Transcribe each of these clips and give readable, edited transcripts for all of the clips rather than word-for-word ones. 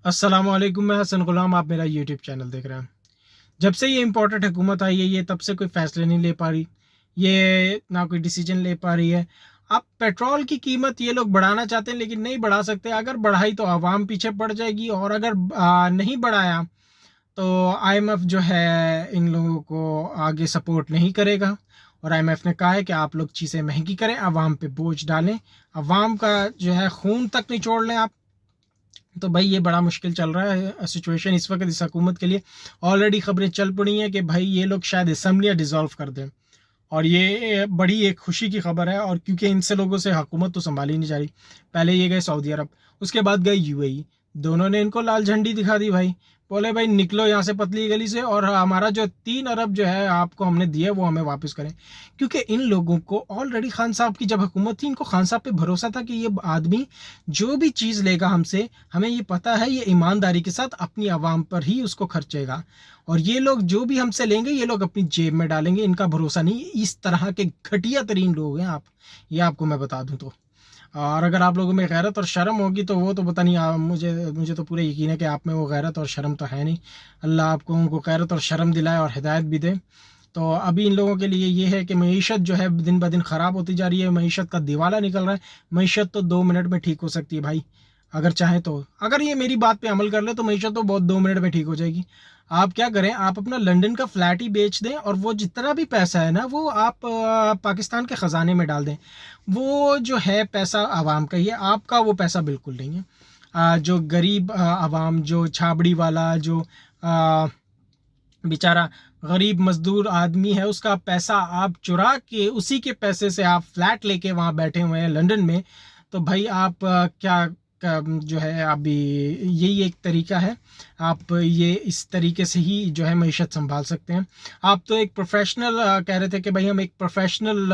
अस्सलामुअलैकुम, मैं हसन गुलाम। आप मेरा यूट्यूब चैनल देख रहे हैं। जब से ये इम्पोर्टेंट हुकूमत आई है, ये तब से कोई फ़ैसले नहीं ले पा रही। ये ना कोई डिसीजन ले पा रही है। अब पेट्रोल की कीमत ये लोग बढ़ाना चाहते हैं लेकिन नहीं बढ़ा सकते। अगर बढ़ाई तो आवाम पीछे पड़ जाएगी, और अगर नहीं बढ़ाया तो आईएमएफ जो है इन लोगों को आगे सपोर्ट नहीं करेगा। और आईएमएफ ने कहा है कि आप लोग चीज़ें महंगी करें, आवाम पे बोझ डालें, आवाम का जो है खून तक निचोड़ लें आप। तो भाई ये बड़ा मुश्किल चल रहा है सिचुएशन इस वक्त इस हुकूमत के लिए। ऑलरेडी खबरें चल पड़ी हैं कि भाई ये लोग शायद असम्बलियाँ डिज़ोल्व कर दें, और ये बड़ी एक खुशी की खबर है। और क्योंकि इनसे लोगों से हुकूमत तो संभाली नहीं जा रही। पहले ये गए सऊदी अरब, उसके बाद गए यूएई। दोनों ने इनको लाल झंडी दिखा दी भाई। बोले भाई निकलो यहाँ से पतली गली से, और हमारा जो 3 अरब जो है आपको हमने दिया वो हमें वापस करें। क्योंकि इन लोगों को ऑलरेडी खान साहब की जब हुकूमत थी, इनको खान साहब पे भरोसा था कि ये आदमी जो भी चीज़ लेगा हमसे, हमें ये पता है ये ईमानदारी के साथ अपनी आवाम पर ही उसको खर्चेगा। और ये लोग जो भी हमसे लेंगे ये लोग अपनी जेब में डालेंगे, इनका भरोसा नहीं। इस तरह के घटिया तरीन लोग हैं आप, ये आपको मैं बता दूं तो। और अगर आप लोगों में गैरत और शर्म होगी तो वो तो पता नहीं, मुझे मुझे तो पूरा यकीन है कि आप में वो गैरत और शर्म तो है नहीं। अल्लाह आपको उनको गैरत और शर्म दिलाए और हिदायत भी दे। तो अभी इन लोगों के लिए ये है कि मईशत जो है दिन ब दिन ख़राब होती जा रही है, मईशत का दिवाला निकल रहा है। मईशत तो 2 मिनट में ठीक हो सकती है भाई, अगर चाहें तो। अगर ये मेरी बात पे अमल कर ले तो मईशत तो बहुत 2 मिनट में ठीक हो जाएगी। आप क्या करें, आप अपना लंदन का फ्लैट ही बेच दें, और वो जितना भी पैसा है ना वो आप पाकिस्तान के ख़जाने में डाल दें। वो जो है पैसा आवाम का ही है, आपका वो पैसा बिल्कुल नहीं है। जो गरीब आवाम, जो छाबड़ी वाला, जो बेचारा गरीब मजदूर आदमी है, उसका पैसा आप चुरा के उसी के पैसे से आप फ्लैट लेके वहाँ बैठे हुए हैं लंदन में। तो भाई आप जो है अभी यही एक तरीका है। आप ये इस तरीके से ही जो है मईशत संभाल सकते हैं। आप तो एक प्रोफेशनल कह रहे थे कि भाई हम एक प्रोफेशनल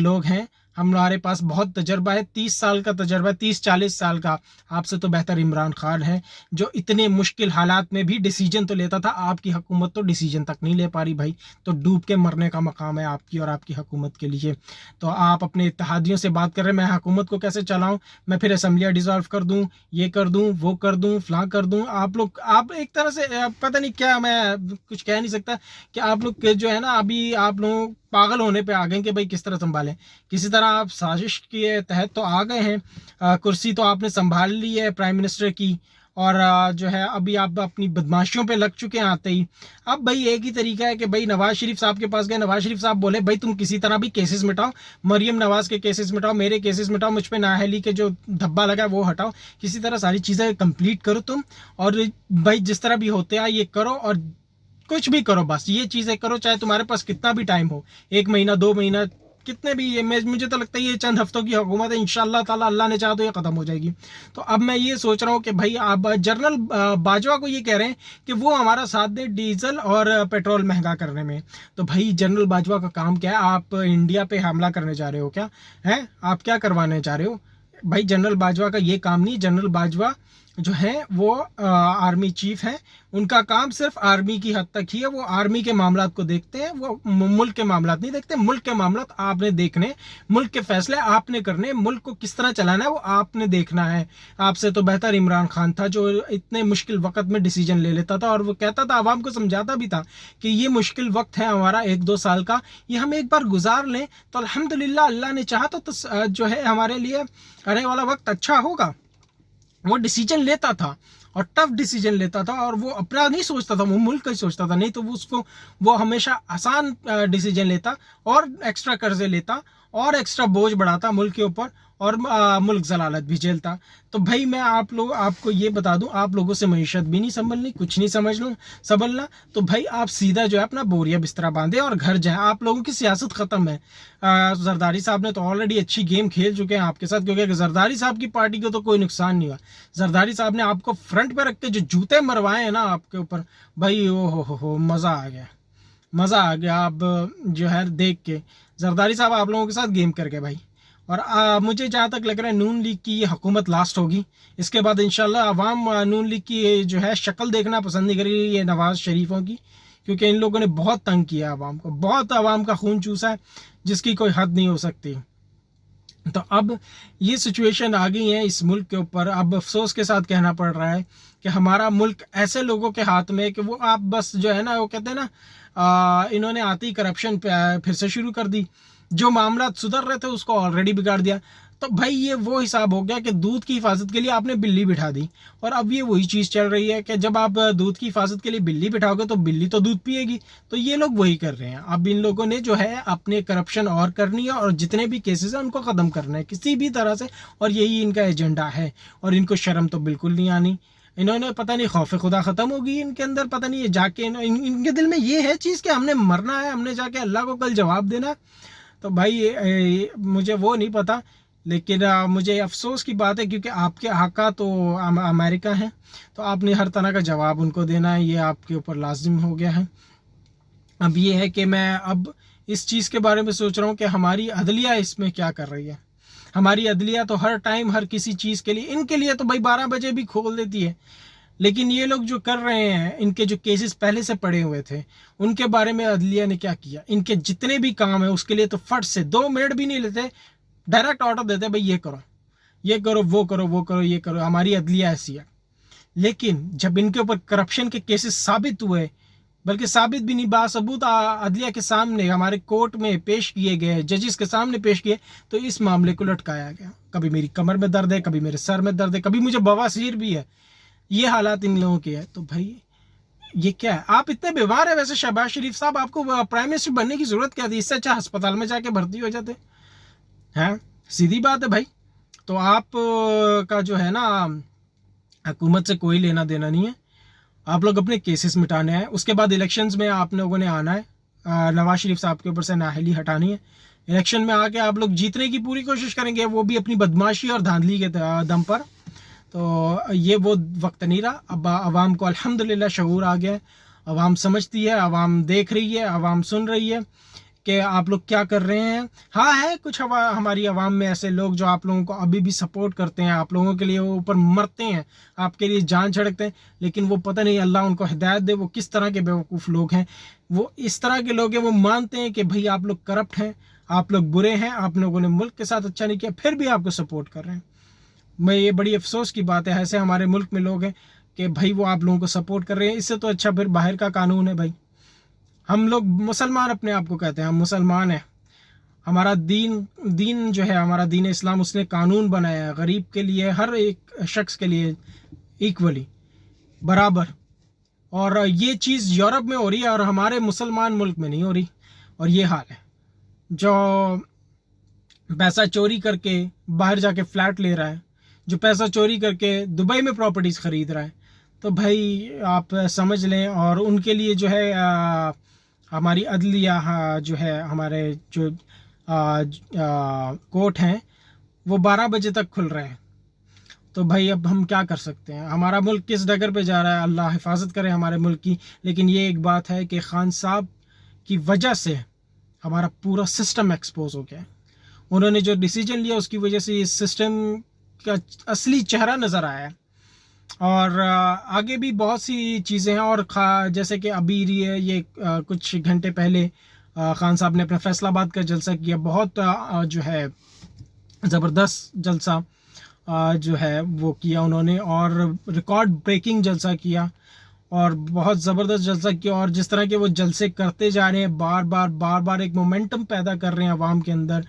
लोग हैं, हमारे पास बहुत तजर्बा है, 30 साल का तजर्बा है, 30-40 साल का। आपसे तो बेहतर इमरान खान है, जो इतने मुश्किल हालात में भी डिसीजन तो लेता था। आपकी हुकूमत तो डिसीजन तक नहीं ले पा रही भाई। तो डूब के मरने का मकाम है आपकी और आपकी हुकूमत के लिए। तो आप अपने इत्तेहादियों से बात कर रहे हैं मैं हुकूमत को कैसे चलाऊं, मैं फिर असम्बलियाँ डिज़ोल्व कर दूं, ये कर दूं, वो कर दूं, फलां कर दूं। आप लोग आप एक तरह से पता नहीं क्या, मैं कुछ कह नहीं सकता कि आप लोग जो है ना अभी आप लोग पागल होने पे आ गए कि भाई किस तरह संभालें। किसी तरह आप साजिश के तहत तो आ गए हैं, कुर्सी तो आपने संभाल ली है प्राइम मिनिस्टर की। और जो है अभी आप अपनी बदमाशियों पे लग चुके हैं आते ही। अब भाई एक ही तरीका है कि भाई नवाज शरीफ साहब के पास गए, नवाज शरीफ साहब बोले भाई तुम किसी तरह भी केसेस मिटाओ, मरियम नवाज के केसेस मिटाओ, मेरे केसेस मिटाओ, मुझ पे नाअहली के जो धब्बा लगा है वो हटाओ, किसी तरह सारी चीज़ें कंप्लीट करो तुम। और भाई जिस तरह भी होते हैं ये करो, और कुछ भी करो, बस ये चीज़ें करो, चाहे तुम्हारे पास कितना भी टाइम हो, 1 महीना 2 महीना, कितने भी। ये मुझे तो लगता है ये चंद हफ्तों की हुकूमत है, इंशाल्लाह ताला अल्लाह ने चाहा तो ये ख़त्म हो जाएगी। तो अब मैं ये सोच रहा हूँ कि भाई आप जनरल बाजवा को ये कह रहे हैं कि वो हमारा साथ दें डीजल और पेट्रोल महंगा करने में। तो भाई जनरल बाजवा का काम क्या है? आप इंडिया पे हमला करने जा रहे हो क्या? हैं आप क्या करवाने जा रहे हो? भाई जनरल बाजवा का ये काम नहीं। जनरल बाजवा जो है वो आर्मी चीफ हैं, उनका काम सिर्फ आर्मी की हद तक ही है। वो आर्मी के मामलात को देखते हैं, वो मुल्क के मामलात नहीं देखते। मुल्क के मामलात आपने देखने, मुल्क के फैसले आपने करने, मुल्क को किस तरह चलाना है वो आपने देखना है। आपसे तो बेहतर इमरान खान था जो इतने मुश्किल वक्त में डिसीजन ले लेता था, और वो कहता था, आवाम को समझाता भी था कि ये मुश्किल वक्त है हमारा 1-2 साल का, ये हम एक बार गुजार लें तो अल्हम्दुलिल्लाह अल्लाह ने चाहा तो जो है हमारे लिए आने वाला वक्त अच्छा होगा। वो डिसीजन लेता था, और टफ डिसीजन लेता था, और वो अपना नहीं सोचता था, वो मुल्क का ही सोचता था। नहीं तो वो उसको वो हमेशा आसान डिसीजन लेता, और एक्स्ट्रा कर्जे लेता, और एक्स्ट्रा बोझ बढ़ाता मुल्क के ऊपर, और मुल्क जलालत भी झेलता। तो भाई मैं आपको ये बता दूं, आप लोगों से मईशत भी नहीं संभलनी, कुछ नहीं संभलना। तो भाई आप सीधा जो है अपना बोरिया बिस्तरा बांधे और घर जाए। आप लोगों की सियासत ख़त्म है। जरदारी साहब ने तो ऑलरेडी अच्छी गेम खेल चुके हैं आपके साथ, क्योंकि जरदारी साहब की पार्टी को तो कोई नुकसान नहीं हुआ। जरदारी साहब ने आपको फ्रंट पे रख के जो जूते मरवाए हैं ना आपके ऊपर, भाई ओ हो मज़ा आ गया, मज़ा आ गया। आप जो है देख के जरदारी साहब आप लोगों के साथ गेम करके भाई। और मुझे जहाँ तक लग रहा है नून लीग की ये हुकूमत लास्ट होगी। इसके बाद इंशाल्लाह अवाम नून लीग की जो है शक्ल देखना पसंद नहीं करेगी, ये नवाज़ शरीफों की। क्योंकि इन लोगों ने बहुत तंग किया अवाम को, बहुत अवाम का खून चूसा है जिसकी कोई हद नहीं हो सकती। तो अब ये सिचुएशन आ गई है इस मुल्क के ऊपर। अब अफसोस के साथ कहना पड़ रहा है कि हमारा मुल्क ऐसे लोगों के हाथ में है कि वो आप बस जो है ना, वो कहते हैं ना, इन्होंने आती करप्शन फिर से शुरू कर दी। जो मामला सुधर रहे थे उसको ऑलरेडी बिगाड़ दिया। तो भाई ये वो हिसाब हो गया कि दूध की हिफाजत के लिए आपने बिल्ली बिठा दी, और अब ये वही चीज़ चल रही है कि जब आप दूध की हिफाजत के लिए बिल्ली बिठाओगे तो बिल्ली तो दूध पिएगी। तो ये लोग वही कर रहे हैं। अब इन लोगों ने जो है अपने करप्शन और करनी है, और जितने भी केसेस हैं उनको ख़त्म करना है किसी भी तरह से, और यही इनका एजेंडा है। और इनको शर्म तो बिल्कुल नहीं आनी। इन्होंने पता नहीं खौफ खुदा ख़त्म होगी इनके अंदर, पता नहीं ये जाके इनके दिल में ये है चीज़ कि हमने मरना है, हमने जाके अल्लाह को कल जवाब देना है। तो भाई मुझे वो नहीं पता, लेकिन मुझे अफसोस की बात है क्योंकि आपके आका तो अमेरिका हैं, तो आपने हर तरह का जवाब उनको देना है, ये आपके ऊपर लाजिम हो गया है। अब ये है कि मैं अब इस चीज़ के बारे में सोच रहा हूँ कि हमारी अदलिया इसमें क्या कर रही है। हमारी अदलिया तो हर टाइम हर किसी चीज़ के लिए, इनके लिए तो भाई 12 बजे भी खोल देती है, लेकिन ये लोग जो कर रहे हैं, इनके जो केसेस पहले से पड़े हुए थे उनके बारे में अदलिया ने क्या किया। इनके जितने भी काम है उसके लिए तो फट से 2 मिनट भी नहीं लेते, डायरेक्ट ऑर्डर देते, भाई ये करो, ये करो, वो करो, वो करो, ये करो। हमारी अदलिया ऐसी है। लेकिन जब इनके ऊपर करप्शन के केसेस साबित हुए, बल्कि साबित भी नहीं, बासबूत अदलिया के सामने हमारे कोर्ट में पेश किए गए, जजिस के सामने पेश किए, तो इस मामले को लटकाया गया। कभी मेरी कमर में दर्द है, कभी मेरे सर में दर्द है, कभी मुझे बवासीर भी है। ये हालात इन लोगों के है। तो भाई ये क्या है? आप इतने बीमार है वैसे शहबाज शरीफ साहब, आपको प्राइम मिनिस्टर बनने की जरूरत क्या थी? इससे अच्छा अस्पताल में जाके भर्ती हो जाते हैं। सीधी बात है भाई। तो आप का जो है ना, हुकूमत से कोई लेना देना नहीं है। आप लोग अपने केसेस मिटाने हैं, उसके बाद इलेक्शंस में आप लोगों ने आना है, नवाज शरीफ साहब के ऊपर से नाअहली हटानी है। इलेक्शन में आके आप लोग जीतने की पूरी कोशिश करेंगे, वो भी अपनी बदमाशी और धांधली के दम पर। तो ये वो वक्त नहीं रहा। अब आवाम को अल्हम्दुलिल्लाह शऊर आ गया है, आवाम समझती है, आवाम देख रही है, आवाम सुन रही है कि आप लोग क्या कर रहे हैं। हाँ, है कुछ हमारी आवाम में ऐसे लोग जो आप लोगों को अभी भी सपोर्ट करते हैं, आप लोगों के लिए वो ऊपर मरते हैं, आपके लिए जान छिड़कते हैं, लेकिन वो पता नहीं अल्लाह उनको हिदायत दे, वो किस तरह के बेवकूफ़ लोग हैं। वो इस तरह के लोग हैं, वो मानते हैं कि भाई आप लोग करप्ट हैं, आप लोग बुरे हैं, आप लोगों ने मुल्क के साथ अच्छा नहीं किया, फिर भी आपको सपोर्ट कर रहे हैं। मैं ये बड़ी अफसोस की बात है, ऐसे हमारे मुल्क में लोग हैं कि भाई वो आप लोगों को सपोर्ट कर रहे हैं। इससे तो अच्छा फिर बाहर का कानून है भाई। हम लोग मुसलमान अपने आप को कहते हैं, हम मुसलमान हैं। हमारा दीन जो है, हमारा दीन इस्लाम, उसने कानून बनाया है गरीब के लिए, हर एक शख्स के लिए इक्वली, बराबर। और ये चीज़ यूरोप में हो रही है और हमारे मुसलमान मुल्क में नहीं हो रही। और ये हाल है। जो पैसा चोरी करके बाहर जाके फ्लैट ले रहा है, जो पैसा चोरी करके दुबई में प्रॉपर्टीज़ ख़रीद रहा है, तो भाई आप समझ लें। और उनके लिए जो है हमारी अदलिया, जो है हमारे जो कोर्ट हैं, वो 12 बजे तक खुल रहे हैं। तो भाई अब हम क्या कर सकते हैं? हमारा मुल्क किस डगर पे जा रहा है, अल्लाह हिफाजत करे हमारे मुल्क की। लेकिन ये एक बात है कि खान साहब की वजह से हमारा पूरा सिस्टम एक्सपोज हो गया है। उन्होंने जो डिसीजन लिया उसकी वजह से इस सिस्टम का असली चेहरा नज़र आया है। और आगे भी बहुत सी चीज़ें हैं। और जैसे कि अभी ये कुछ घंटे पहले खान साहब ने अपना फैसलाबाद का जलसा किया, बहुत जो है ज़बरदस्त जलसा जो है वो किया उन्होंने, और रिकॉर्ड ब्रेकिंग जलसा किया, और बहुत ज़बरदस्त जलसा किया। और जिस तरह के वो जलसे करते जा रहे हैं, बार बार एक मोमेंटम पैदा कर रहे हैं आवाम के अंदर।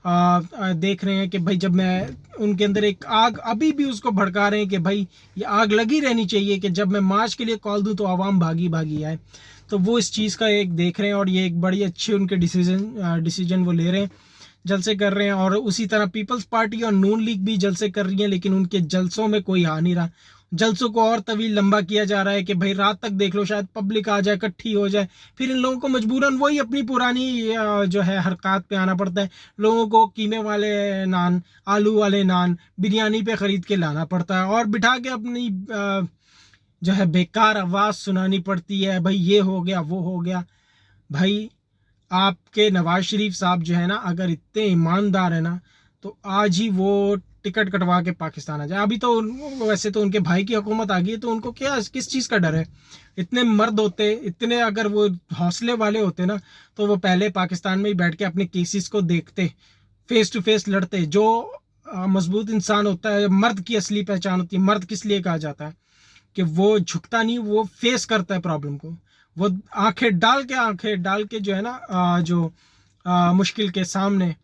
देख रहे हैं कि भाई जब मैं उनके अंदर एक आग अभी भी उसको भड़का रहे हैं कि भाई ये आग लगी रहनी चाहिए कि जब मैं मार्च के लिए कॉल दूं तो आवाम भागी आए। तो वो इस चीज़ का एक देख रहे हैं, और ये एक बड़ी अच्छी उनके डिसीजन वो ले रहे हैं, जलसे कर रहे हैं। और उसी तरह पीपल्स पार्टी और नून लीग भी जलसे कर रही है, लेकिन उनके जलसों में कोई आ नहीं रहा। जलसों को और तवील लंबा किया जा रहा है कि भाई रात तक देख लो, शायद पब्लिक आ जाए, इकट्ठी हो जाए, फिर इन लोगों को मजबूरन वही अपनी पुरानी जो है हरकत पे आना पड़ता है। लोगों को कीमे वाले नान, आलू वाले नान, बिरयानी पे ख़रीद के लाना पड़ता है, और बिठा के अपनी जो है बेकार आवाज़ सुनानी पड़ती है, भाई ये हो गया, वो हो गया। भाई आपके नवाज शरीफ साहब जो है ना, अगर इतने ईमानदार है ना, तो आज ही वो टिकट कटवा के पाकिस्तान आ जाए। अभी तो वैसे तो उनके भाई की हुकूमत आ गई है, तो उनको क्या किस चीज़ का डर है? इतने मर्द होते, इतने अगर वो हौसले वाले होते ना, तो वो पहले पाकिस्तान में ही बैठ के अपने केसेस को देखते, फेस टू फेस लड़ते। जो मजबूत इंसान होता है, मर्द की असली पहचान होती है, मर्द किस लिए कहा जाता है कि वो झुकता नहीं, वो फेस करता है प्रॉब्लम को। वो आंखें डाल के जो है ना मुश्किल के सामने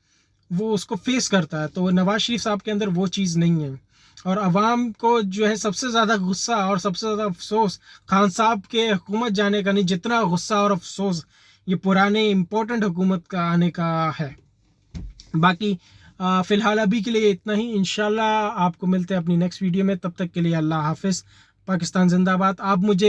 वो उसको फेस करता है। तो नवाज शरीफ साहब के अंदर वो चीज़ नहीं है। और अवाम को जो है सबसे ज़्यादा गुस्सा और सबसे ज़्यादा अफसोस खान साहब के हुकूमत जाने का नहीं, जितना गुस्सा और अफसोस ये पुराने इम्पोर्टेंट हुकूमत का आने का है। बाकी फ़िलहाल अभी के लिए इतना ही। इंशाल्लाह आपको मिलते हैं अपनी नेक्स्ट वीडियो में। तब तक के लिए अल्लाह हाफिज़। पाकिस्तान जिंदाबाद। आप मुझे